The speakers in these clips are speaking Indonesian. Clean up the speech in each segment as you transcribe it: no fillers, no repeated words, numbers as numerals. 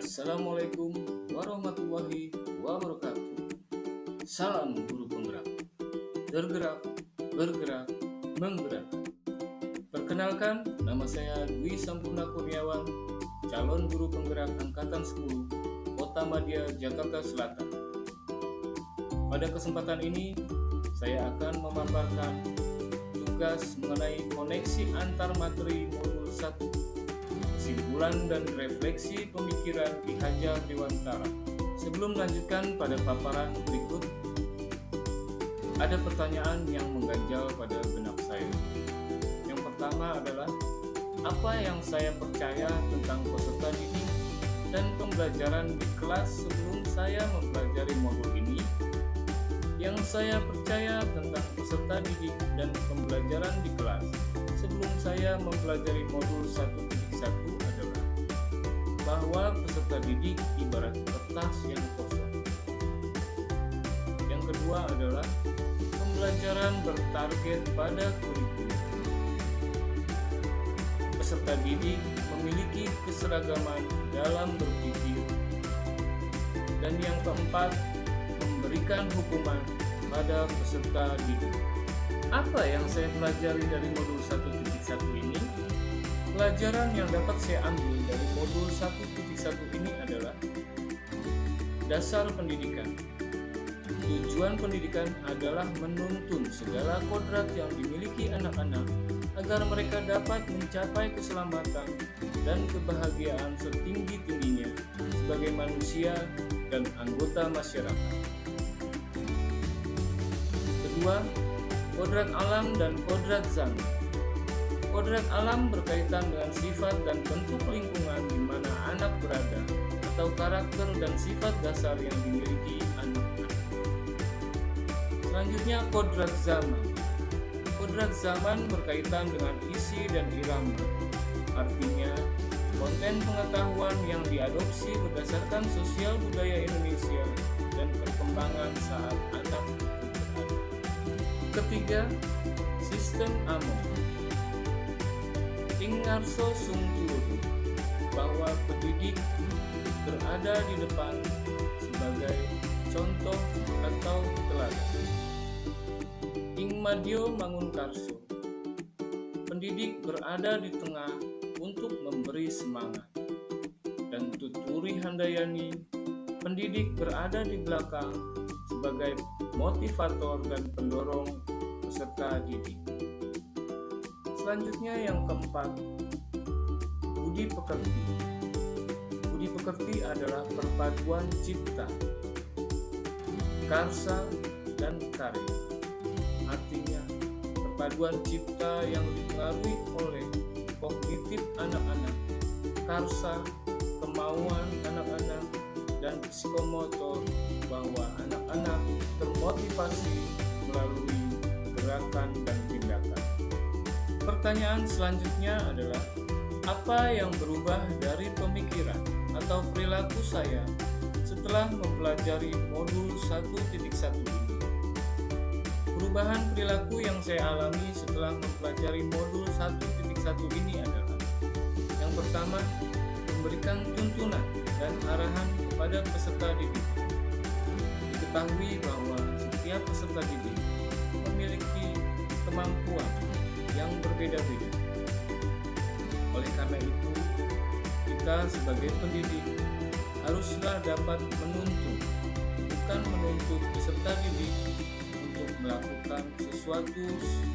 Assalamualaikum warahmatullahi wabarakatuh. Salam guru penggerak, tergerak, bergerak, menggerak. Perkenalkan, nama saya Dwi Sampurna Kurniawan, calon guru penggerak Angkatan 10, Kota Madia, Jakarta Selatan. Pada kesempatan ini, saya akan memaparkan tugas mengenai koneksi antar materi modul 1, kesimpulan dan refleksi pemikiran Ki Hajar Dewantara. Sebelum melanjutkan pada paparan berikut, ada pertanyaan yang mengganjal pada benak saya. Yang pertama adalah, apa yang saya percaya tentang peserta didik dan pembelajaran di kelas sebelum saya mempelajari modul ini? Yang saya percaya tentang peserta didik dan pembelajaran di kelas sebelum saya mempelajari modul 1.1 adalah bahwa peserta didik ibarat kertas yang kosong. Yang kedua adalah pembelajaran bertarget pada kurikulum. Peserta didik memiliki keseragaman dalam berpikir. Dan yang keempat, memberikan hukuman pada peserta didik. Apa yang saya pelajari dari modul 1.1 ini? Pelajaran yang dapat saya ambil dari modul 1.1 ini adalah dasar pendidikan. Tujuan pendidikan adalah menuntun segala kodrat yang dimiliki anak-anak agar mereka dapat mencapai keselamatan dan kebahagiaan setinggi-tingginya sebagai manusia dan anggota masyarakat. Kedua, kodrat alam dan kodrat zaman. Kodrat alam berkaitan dengan sifat dan bentuk lingkungan di mana anak berada atau karakter dan sifat dasar yang dimiliki anak-anak. Selanjutnya, kodrat zaman. Kodrat zaman berkaitan dengan isi dan irama. Artinya, konten pengetahuan yang diadopsi berdasarkan sosial budaya Indonesia dan perkembangan saat anak berada. Ketiga, sistem AMO. Ingarso sungtuh bahwa pendidik berada di depan sebagai contoh atau teladan. Ingmadio Mangunkarso, pendidik berada di tengah untuk memberi semangat. Dan Tuturi Handayani, pendidik berada di belakang sebagai motivator dan pendorong peserta didik. Selanjutnya yang keempat, budi pekerti. Budi pekerti adalah perpaduan cipta, karsa, dan karya. Artinya, perpaduan cipta yang dipengaruhi oleh kognitif anak-anak, karsa, kemauan anak-anak, dan psikomotor bahwa anak-anak termotivasi melalui gerakan dan tindakan. Pertanyaan selanjutnya adalah, apa yang berubah dari pemikiran atau perilaku saya setelah mempelajari modul 1.1 ini? Perubahan perilaku yang saya alami setelah mempelajari modul 1.1 ini adalah, yang pertama, memberikan tuntunan dan arahan kepada peserta didik. Diketahui bahwa setiap peserta didik memiliki kemampuan yang berbeda-beda. Oleh karena itu, kita sebagai pendidik haruslah dapat menuntun, bukan menuntut peserta didik untuk melakukan sesuatu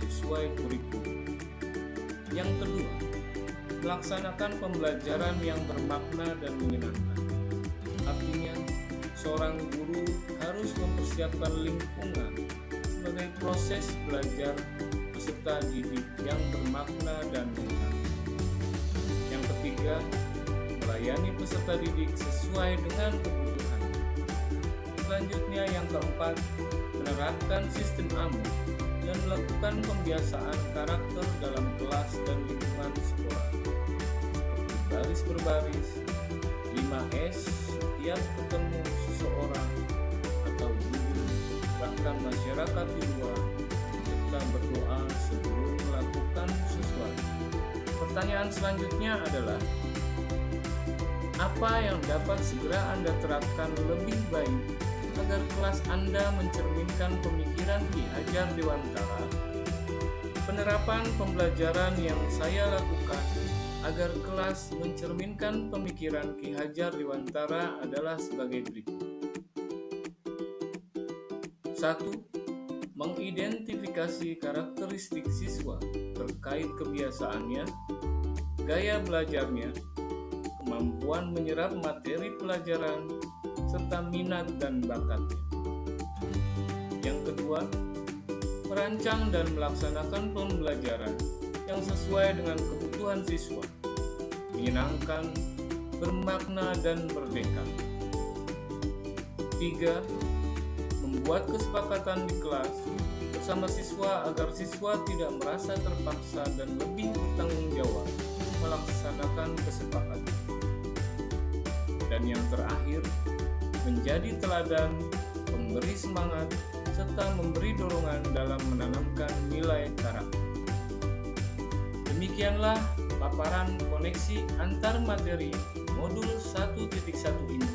sesuai kurikulum. Yang kedua, melaksanakan pembelajaran yang bermakna dan menyenangkan. Artinya, seorang guru harus mempersiapkan lingkungan sebagai proses belajar peserta didik yang bermakna dan menyenangkan. Yang ketiga, melayani peserta didik sesuai dengan kebutuhan. Selanjutnya yang keempat, menerapkan sistem AMO dan melakukan pembiasaan karakter dalam kelas dan lingkungan sekolah. Seperti baris berbaris, 5S setiap ketemu seseorang atau guru, bahkan masyarakat di luar, serta berdoa sebelum melakukan sesuatu. Pertanyaan selanjutnya adalah, Apa yang dapat segera Anda terapkan lebih baik agar kelas Anda mencerminkan pemikiran Ki Hajar Dewantara? Penerapan pembelajaran yang saya lakukan agar kelas mencerminkan pemikiran Ki Hajar Dewantara adalah sebagai berikut. 1. Mengidentifikasi karakteristik siswa terkait kebiasaannya, gaya belajarnya, kemampuan menyerap materi pelajaran, serta minat dan bakatnya. Yang kedua, merancang dan melaksanakan pembelajaran yang sesuai dengan kebutuhan siswa, menyenangkan, bermakna, dan merdeka. 3. Membuat kesepakatan di kelas bersama siswa agar siswa tidak merasa terpaksa dan lebih bertanggung jawab melaksanakan kesepakatan. Dan yang terakhir, menjadi teladan, memberi semangat, serta memberi dorongan dalam menanamkan nilai karakter. Demikianlah paparan koneksi antar materi modul 1.1 ini.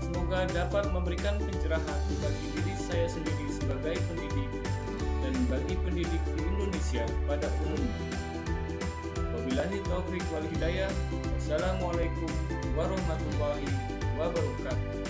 Semoga dapat memberikan pencerahan bagi diri saya sendiri sebagai pendidik dan bagi pendidik di Indonesia pada umumnya. Wabillahi taufiq wal hidayah. Wassalamualaikum warahmatullahi wabarakatuh.